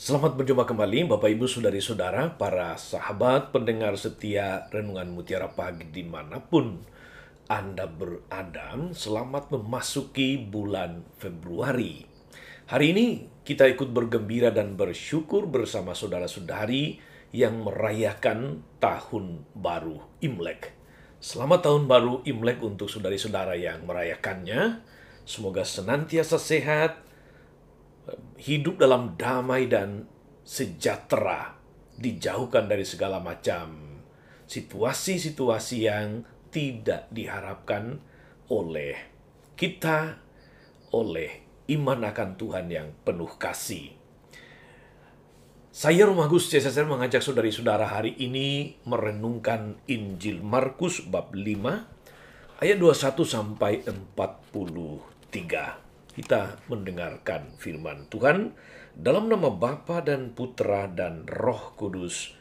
Selamat berjumpa kembali Bapak Ibu Saudari-saudara, para sahabat pendengar setia Renungan Mutiara Pagi dimanapun Anda berada. Selamat memasuki bulan Februari. Hari ini kita ikut bergembira dan bersyukur bersama saudara-saudari yang merayakan Tahun Baru Imlek. Selamat Tahun Baru Imlek untuk saudari-saudara yang merayakannya. Semoga senantiasa sehat, hidup dalam damai dan sejahtera, dijauhkan dari segala macam situasi-situasi yang tidak diharapkan oleh kita, oleh iman akan Tuhan yang penuh kasih. Saya Romagus CSR mengajak saudari-saudara hari ini merenungkan Injil Markus bab 5 ayat 21 sampai 43. Kita mendengarkan firman Tuhan dalam nama Bapa dan Putra dan Roh Kudus.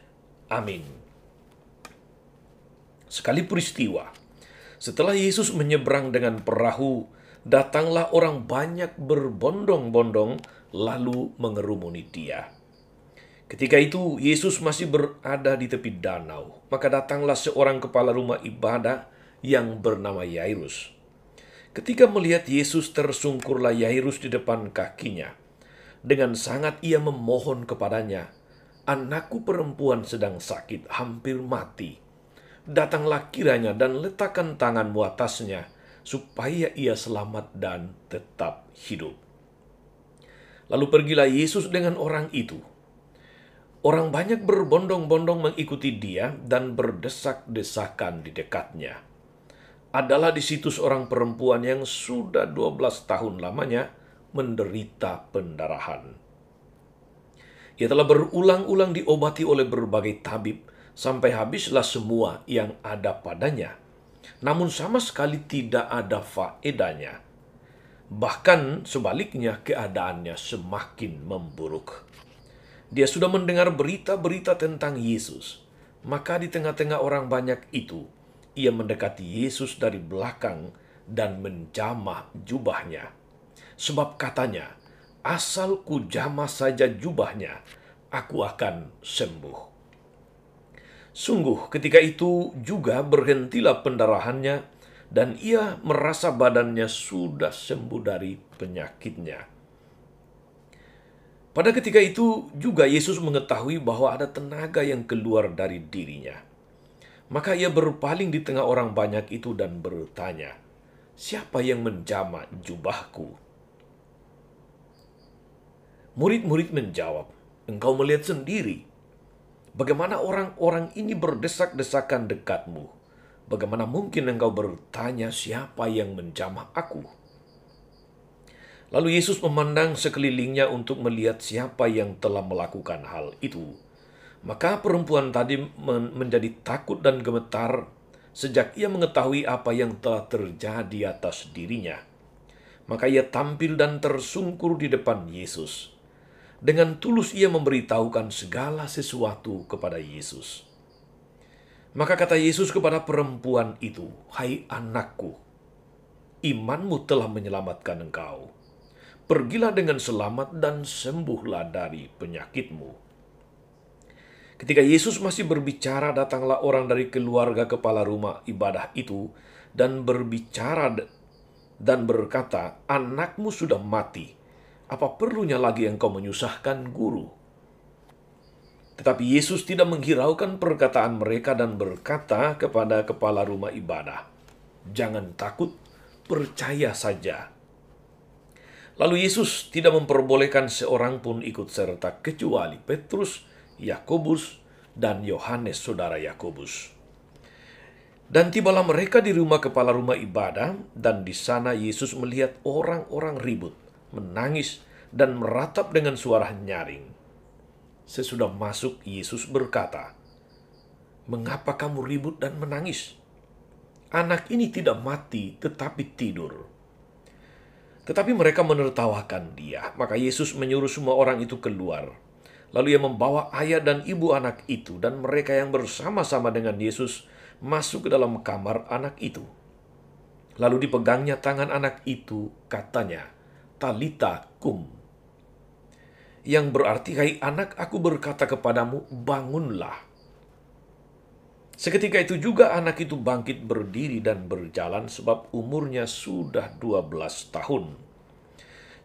Amin. Sekali peristiwa, setelah Yesus menyeberang dengan perahu, datanglah orang banyak berbondong-bondong lalu mengerumuni dia. Ketika itu Yesus masih berada di tepi danau, maka datanglah seorang kepala rumah ibadah yang bernama Yairus. Ketika melihat Yesus, tersungkurlah Yairus di depan kakinya. Dengan sangat ia memohon kepadanya, "Anakku perempuan sedang sakit, hampir mati. Datanglah kiranya dan letakkan tanganmu atasnya, supaya ia selamat dan tetap hidup." Lalu pergilah Yesus dengan orang itu. Orang banyak berbondong-bondong mengikuti dia dan berdesak-desakan di dekatnya. Adalah di situ seorang perempuan yang sudah 12 tahun lamanya menderita pendarahan. Ia telah berulang-ulang diobati oleh berbagai tabib sampai habislah semua yang ada padanya. Namun sama sekali tidak ada faedahnya. Bahkan sebaliknya keadaannya semakin memburuk. Dia sudah mendengar berita-berita tentang Yesus. Maka di tengah-tengah orang banyak itu, ia mendekati Yesus dari belakang dan menjamah jubahnya. Sebab katanya, "Asal ku jamah saja jubahnya, aku akan sembuh." Sungguh ketika itu juga berhentilah pendarahannya dan ia merasa badannya sudah sembuh dari penyakitnya. Pada ketika itu juga Yesus mengetahui bahwa ada tenaga yang keluar dari dirinya. Maka ia berpaling di tengah orang banyak itu dan bertanya, "Siapa yang menjamah jubahku?" Murid-murid menjawab, "Engkau melihat sendiri bagaimana orang-orang ini berdesak-desakan dekatmu. Bagaimana mungkin engkau bertanya, siapa yang menjamah aku?" Lalu Yesus memandang sekelilingnya untuk melihat siapa yang telah melakukan hal itu. Maka perempuan tadi menjadi takut dan gemetar sejak ia mengetahui apa yang telah terjadi atas dirinya. Maka ia tampil dan tersungkur di depan Yesus. Dengan tulus ia memberitahukan segala sesuatu kepada Yesus. Maka kata Yesus kepada perempuan itu, "Hai anakku, imanmu telah menyelamatkan engkau. Pergilah dengan selamat dan sembuhlah dari penyakitmu." Ketika Yesus masih berbicara, datanglah orang dari keluarga kepala rumah ibadah itu dan berbicara dan berkata, "Anakmu sudah mati. Apa perlunya lagi engkau menyusahkan guru?" Tetapi Yesus tidak menghiraukan perkataan mereka dan berkata kepada kepala rumah ibadah, "Jangan takut, percaya saja." Lalu Yesus tidak memperbolehkan seorang pun ikut serta kecuali Petrus, Yakobus, dan Yohanes saudara Yakobus. Dan tibalah mereka di rumah kepala rumah ibadah, dan di sana Yesus melihat orang-orang ribut, menangis, dan meratap dengan suara nyaring. Sesudah masuk, Yesus berkata, "Mengapa kamu ribut dan menangis? Anak ini tidak mati, tetapi tidur." Tetapi mereka menertawakan dia. Maka Yesus menyuruh semua orang itu keluar. Lalu ia membawa ayah dan ibu anak itu dan mereka yang bersama-sama dengan Yesus masuk ke dalam kamar anak itu. Lalu dipegangnya tangan anak itu, katanya, "Talita kum." yang berarti, "Hai anak, aku berkata kepadamu, bangunlah." Seketika itu juga anak itu bangkit berdiri dan berjalan sebab umurnya sudah 12 tahun.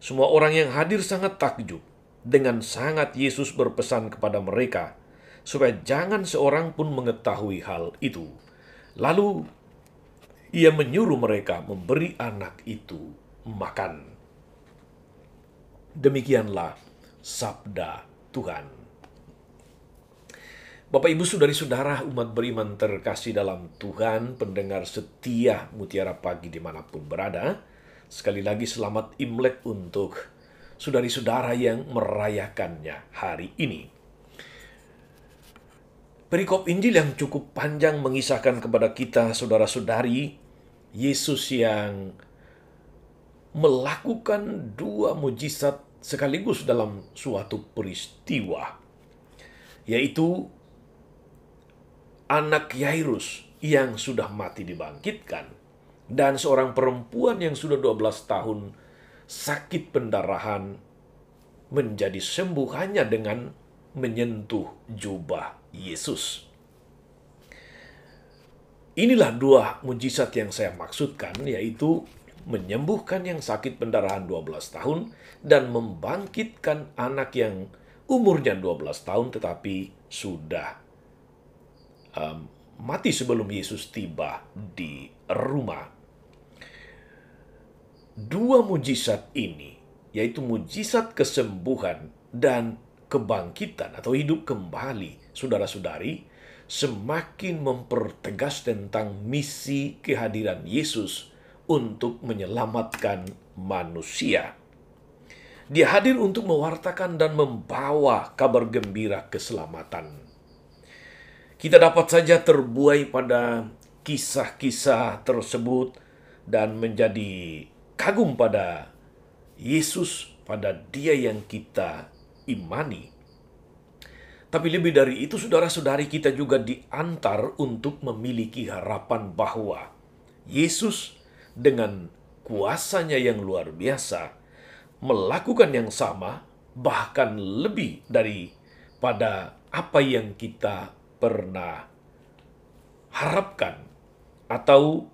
Semua orang yang hadir sangat takjub. Dengan sangat Yesus berpesan kepada mereka supaya jangan seorang pun mengetahui hal itu. Lalu ia menyuruh mereka memberi anak itu makan. Demikianlah sabda Tuhan. Bapak, Ibu, saudari-saudara, umat beriman terkasih dalam Tuhan, pendengar setia Mutiara Pagi dimanapun berada. Sekali lagi selamat Imlek untuk saudari-saudara yang merayakannya hari ini. Perikop Injil yang cukup panjang mengisahkan kepada kita, saudara-saudari, Yesus yang melakukan dua mujizat sekaligus dalam suatu peristiwa, yaitu anak Yairus yang sudah mati dibangkitkan, dan seorang perempuan yang sudah 12 tahun sakit pendarahan menjadi sembuh hanya dengan menyentuh jubah Yesus. Inilah dua mujizat yang saya maksudkan, yaitu menyembuhkan yang sakit pendarahan 12 tahun dan membangkitkan anak yang umurnya 12 tahun tetapi sudah mati sebelum Yesus tiba di rumah. Dua mujizat ini, yaitu mujizat kesembuhan dan kebangkitan atau hidup kembali, saudara-saudari, semakin mempertegas tentang misi kehadiran Yesus untuk menyelamatkan manusia. Dia hadir untuk mewartakan dan membawa kabar gembira keselamatan. Kita dapat saja terbuai pada kisah-kisah tersebut dan menjadi kagum pada Yesus, pada Dia yang kita imani. Tapi lebih dari itu, saudara-saudari, kita juga diantar untuk memiliki harapan bahwa Yesus dengan kuasanya yang luar biasa melakukan yang sama, bahkan lebih daripada apa yang kita pernah harapkan, atau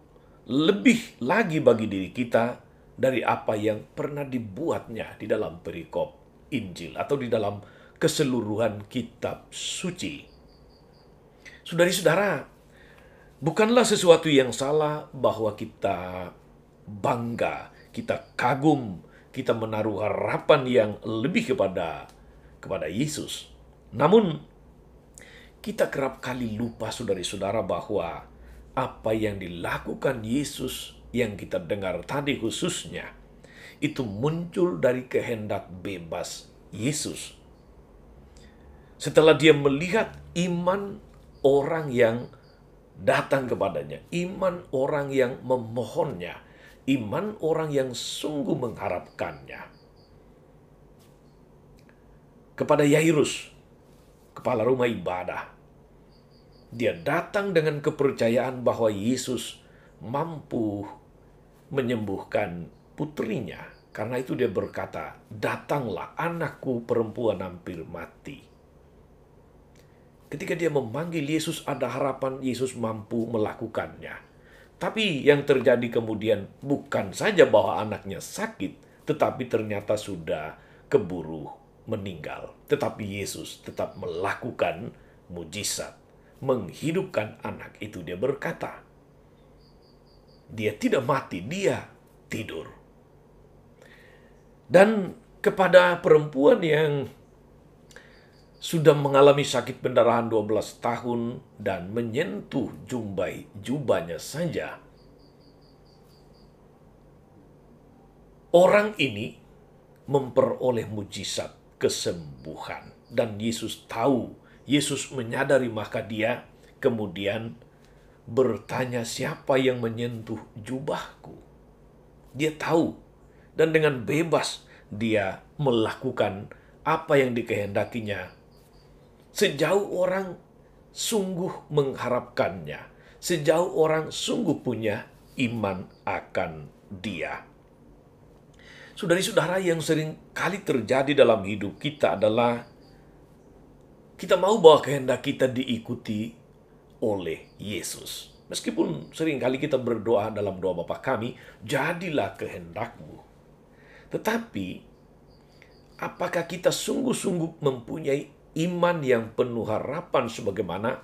lebih lagi bagi diri kita dari apa yang pernah dibuatnya di dalam perikop Injil atau di dalam keseluruhan kitab suci. Saudari-saudara, bukanlah sesuatu yang salah bahwa kita bangga, kita kagum, kita menaruh harapan yang lebih kepada Yesus. Namun kita kerap kali lupa, saudari-saudara, bahwa apa yang dilakukan Yesus yang kita dengar tadi khususnya, itu muncul dari kehendak bebas Yesus. Setelah dia melihat iman orang yang datang kepadanya, iman orang yang memohonnya, iman orang yang sungguh mengharapkannya. Kepada Yairus, kepala rumah ibadah, dia datang dengan kepercayaan bahwa Yesus mampu menyembuhkan putrinya. Karena itu dia berkata, "Datanglah, anakku perempuan hampir mati." Ketika dia memanggil Yesus, ada harapan Yesus mampu melakukannya. Tapi yang terjadi kemudian bukan saja bahwa anaknya sakit, tetapi ternyata sudah keburu meninggal. Tetapi Yesus tetap melakukan mujizat, menghidupkan anak itu. Dia berkata, dia tidak mati, dia tidur. Dan kepada perempuan yang sudah mengalami sakit pendarahan 12 tahun dan menyentuh jubahnya saja, orang ini memperoleh mujizat kesembuhan. Dan Yesus tahu, Yesus menyadari, maka dia kemudian bertanya, "Siapa yang menyentuh jubahku?" Dia tahu, dan dengan bebas dia melakukan apa yang dikehendakinya. Sejauh orang sungguh mengharapkannya, sejauh orang sungguh punya iman akan dia. Saudara-saudara, yang sering kali terjadi dalam hidup kita adalah kita mau bahwa kehendak kita diikuti oleh Yesus. Meskipun sering kali kita berdoa dalam doa Bapa kami, jadilah kehendak-Mu. Tetapi, apakah kita sungguh-sungguh mempunyai iman yang penuh harapan sebagaimana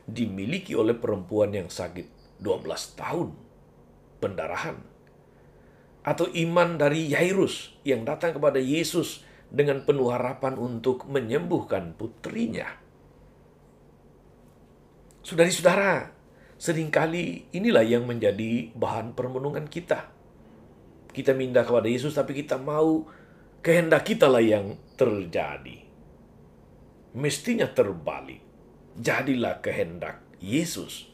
dimiliki oleh perempuan yang sakit 12 tahun pendarahan? Atau iman dari Yairus yang datang kepada Yesus dengan penuh harapan untuk menyembuhkan putrinya? Saudara-saudara, seringkali inilah yang menjadi bahan permenungan kita. Kita minta kepada Yesus, tapi kita mau kehendak kita lah yang terjadi. Mestinya terbalik. Jadilah kehendak Yesus,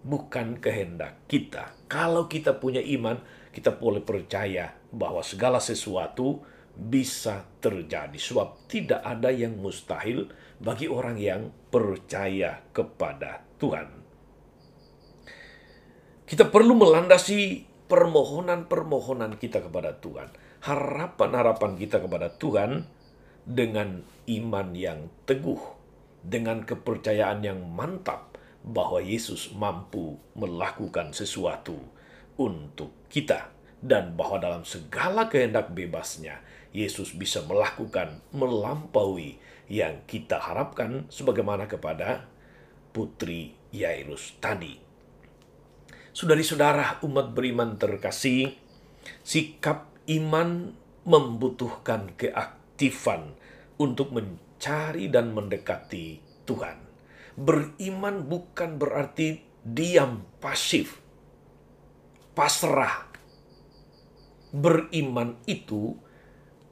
bukan kehendak kita. Kalau kita punya iman, kita boleh percaya bahwa segala sesuatu bisa terjadi. Sebab tidak ada yang mustahil bagi orang yang percaya kepada Tuhan. Kita perlu melandasi permohonan-permohonan kita kepada Tuhan, harapan-harapan kita kepada Tuhan dengan iman yang teguh, dengan kepercayaan yang mantap bahwa Yesus mampu melakukan sesuatu untuk kita, dan bahwa dalam segala kehendak bebasnya, Yesus bisa melakukan melampaui yang kita harapkan sebagaimana kepada putri Yairus tadi. Saudari-saudara, umat beriman terkasih, sikap iman membutuhkan keaktifan untuk mencari dan mendekati Tuhan. Beriman bukan berarti diam, pasif, pasrah. Beriman itu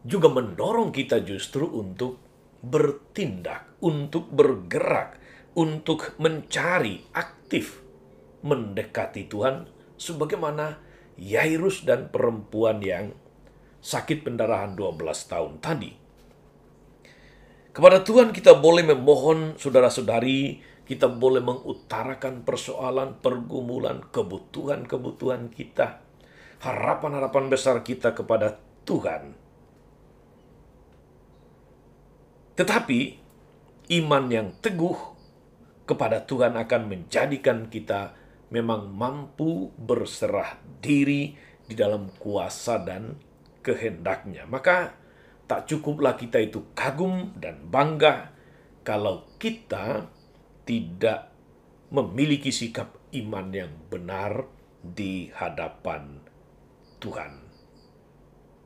juga mendorong kita justru untuk bertindak, untuk bergerak, untuk mencari, aktif mendekati Tuhan, sebagaimana Yairus dan perempuan yang sakit pendarahan 12 tahun tadi. Kepada Tuhan kita boleh memohon, saudara-saudari, kita boleh mengutarakan persoalan, pergumulan, kebutuhan-kebutuhan kita, harapan-harapan besar kita kepada Tuhan. Tetapi iman yang teguh kepada Tuhan akan menjadikan kita memang mampu berserah diri di dalam kuasa dan kehendaknya. Maka tak cukuplah kita itu kagum dan bangga kalau kita tidak memiliki sikap iman yang benar di hadapan Tuhan.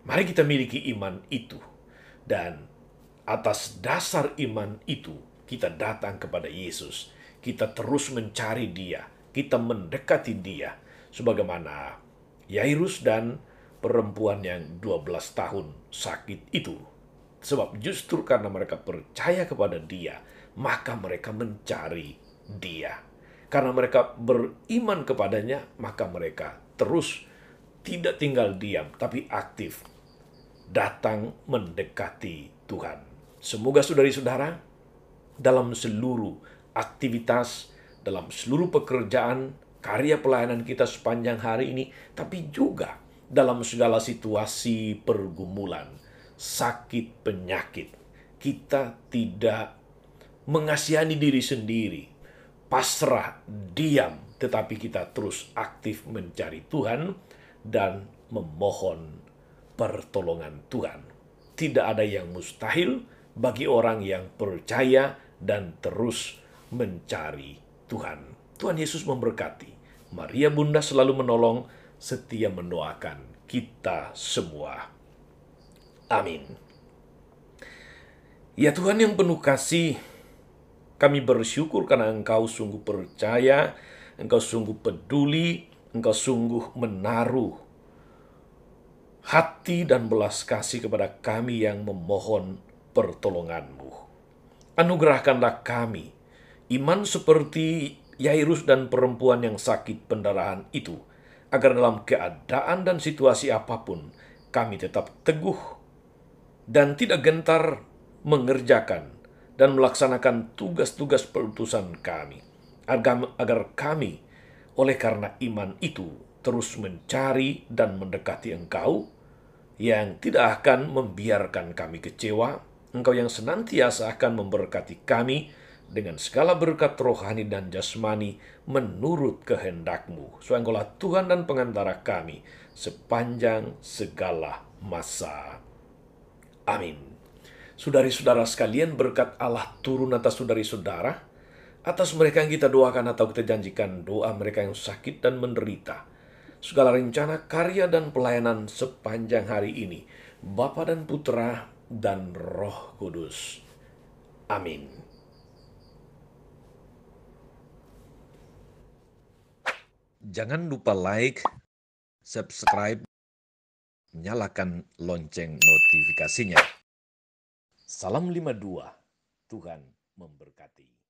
Mari kita miliki iman itu, dan atas dasar iman itu kita datang kepada Yesus. Kita terus mencari Dia, kita mendekati Dia, sebagaimana Yairus dan perempuan yang 12 tahun sakit itu. Sebab justru karena mereka percaya kepada Dia, maka mereka mencari Dia. Karena mereka beriman kepadanya, maka mereka terus tidak tinggal diam, tapi aktif datang mendekati Tuhan. Semoga saudari-saudara, dalam seluruh aktivitas, dalam seluruh pekerjaan, karya pelayanan kita sepanjang hari ini, tapi juga dalam segala situasi pergumulan, sakit, penyakit, kita tidak mengasihani diri sendiri, pasrah, diam, tetapi kita terus aktif mencari Tuhan dan memohon pertolongan Tuhan. Tidak ada yang mustahil bagi orang yang percaya dan terus mencari Tuhan. Tuhan Yesus memberkati. Maria Bunda selalu menolong, setia mendoakan kita semua. Amin. Ya Tuhan yang penuh kasih, kami bersyukur karena Engkau sungguh percaya, Engkau sungguh peduli, Engkau sungguh menaruh hati dan belas kasih kepada kami yang memohon pertolongan-Mu. Anugerahkanlah kami iman seperti Yairus dan perempuan yang sakit pendarahan itu, agar dalam keadaan dan situasi apapun kami tetap teguh dan tidak gentar mengerjakan dan melaksanakan tugas-tugas perutusan kami, agar kami oleh karena iman itu terus mencari dan mendekati Engkau yang tidak akan membiarkan kami kecewa, Engkau yang senantiasa akan memberkati kami dengan segala berkat rohani dan jasmani menurut kehendak-Mu. So Engkaulah Tuhan dan pengantara kami sepanjang segala masa. Amin. Saudari-saudara sekalian, berkat Allah turun atas saudari-saudara, atas mereka yang kita doakan atau kita janjikan doa mereka yang sakit dan menderita. Segala rencana, karya, dan pelayanan sepanjang hari ini, Bapa dan Putra dan Roh Kudus. Amin. Jangan lupa like, subscribe, nyalakan lonceng notifikasinya. Salam 52, Tuhan memberkati.